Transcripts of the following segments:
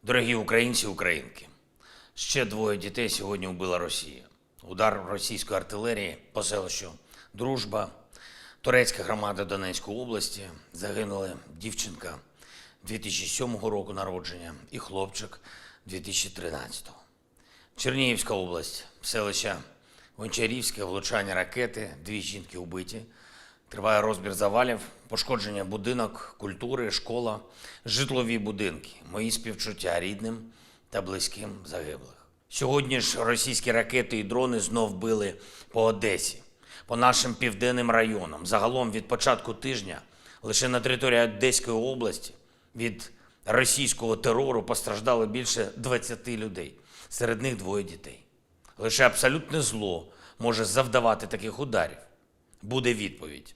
Дорогі українці і українки, ще двоє дітей сьогодні вбила Росія. Удар російської артилерії по селищу Дружба, турецька громада Донецької області. Загинули дівчинка 2007 року народження і хлопчик 2013. Чернігівська область, селище Гончарівське, влучання ракети, 2 жінки вбиті. Триває розбір завалів, пошкодження будинок, культури, школа, житлові будинки. Мої співчуття рідним та близьким загиблих. Сьогодні ж російські ракети і дрони знов били по Одесі, по нашим південним районам. Загалом від початку тижня лише на території Одеської області від російського терору постраждало більше 20 людей, серед них 2 дітей. Лише абсолютне зло може завдавати таких ударів. Буде відповідь.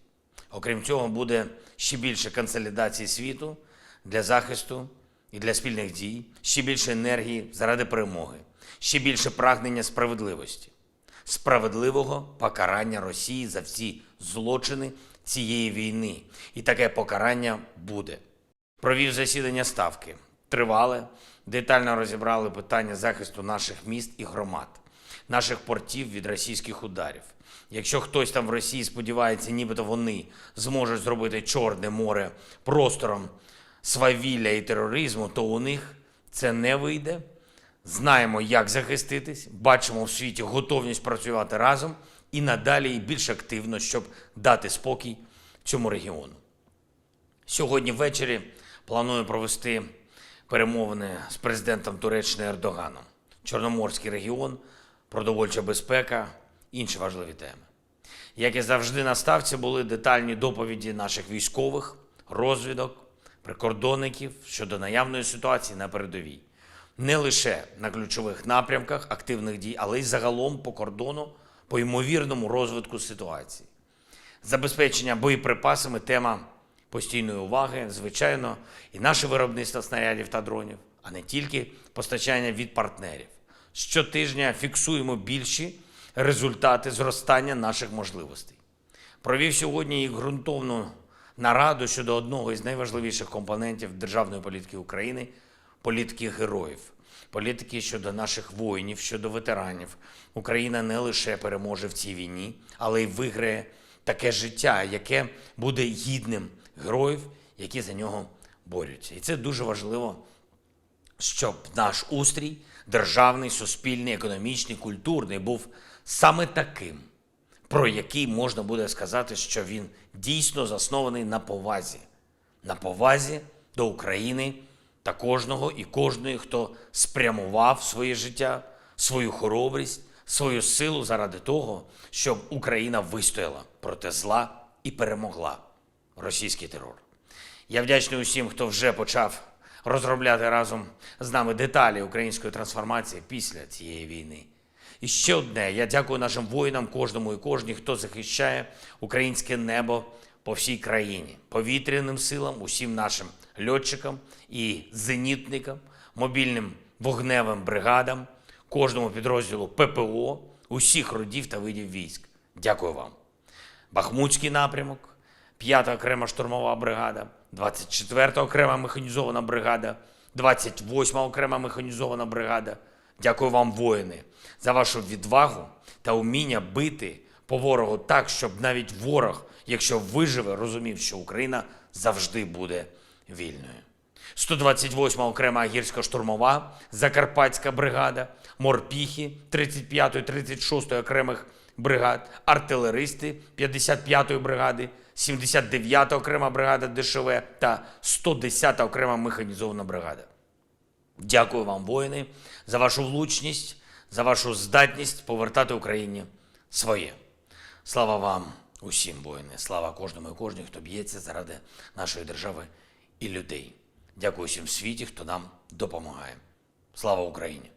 Окрім цього, буде ще більше консолідації світу для захисту і для спільних дій, ще більше енергії заради перемоги, ще більше прагнення справедливості, справедливого покарання Росії за всі злочини цієї війни. І таке покарання буде. Провів засідання Ставки. Тривале, детально розібрали питання захисту наших міст і громад, наших портів від російських ударів. Якщо хтось там в Росії сподівається, нібито вони зможуть зробити Чорне море простором свавілля і тероризму, то у них це не вийде. Знаємо, як захиститись, бачимо в світі готовність працювати разом і надалі і більш активно, щоб дати спокій цьому регіону. Сьогодні ввечері планую провести перемовини з президентом Туреччини Ердоганом. Чорноморський регіон, продовольча безпека, інші важливі теми. Як і завжди на Ставці були детальні доповіді наших військових, розвідок, прикордонників щодо наявної ситуації на передовій. Не лише на ключових напрямках активних дій, але й загалом по кордону, по ймовірному розвитку ситуації. Забезпечення боєприпасами – тема постійної уваги, звичайно, і наше виробництво снарядів та дронів, а не тільки постачання від партнерів. Щотижня фіксуємо більші результати зростання наших можливостей. Провів сьогодні і ґрунтовну нараду щодо одного із найважливіших компонентів державної політики України – політики героїв. Політики щодо наших воїнів, щодо ветеранів. Україна не лише переможе в цій війні, але й виграє таке життя, яке буде гідним героїв, які за нього борються. І це дуже важливо, щоб наш устрій державний, суспільний, економічний, культурний був саме таким, про який можна буде сказати, що він дійсно заснований на повазі. На повазі до України та кожного і кожної, хто спрямував своє життя, свою хоробрість, свою силу заради того, щоб Україна вистояла проти зла і перемогла російський терор. Я вдячний усім, хто вже почав розробляти разом з нами деталі української трансформації після цієї війни. І ще одне, я дякую нашим воїнам, кожному і кожній, хто захищає українське небо по всій країні, повітряним силам, усім нашим льотчикам і зенітникам, мобільним вогневим бригадам, кожному підрозділу ППО, усіх родів та видів військ. Дякую вам. Бахмутський напрямок, 5-та окрема штурмова бригада, 24-та окрема механізована бригада, 28-та окрема механізована бригада. Дякую вам, воїни, за вашу відвагу та вміння бити по ворогу так, щоб навіть ворог, якщо виживе, розумів, що Україна завжди буде вільною. 128-ма окрема гірсько-штурмова, Закарпатська бригада, морпіхи 35-ї, 36-ї окремих бригад, артилеристи 55-ї бригади, 79-та окрема бригада ДШВ та 110-та окрема механізована бригада. Дякую вам, воїни, за вашу влучність, за вашу здатність повертати Україні своє. Слава вам усім, воїни, слава кожному і кожній, хто б'ється заради нашої держави і людей. Дякую всім в світі, хто нам допомагає. Слава Україні!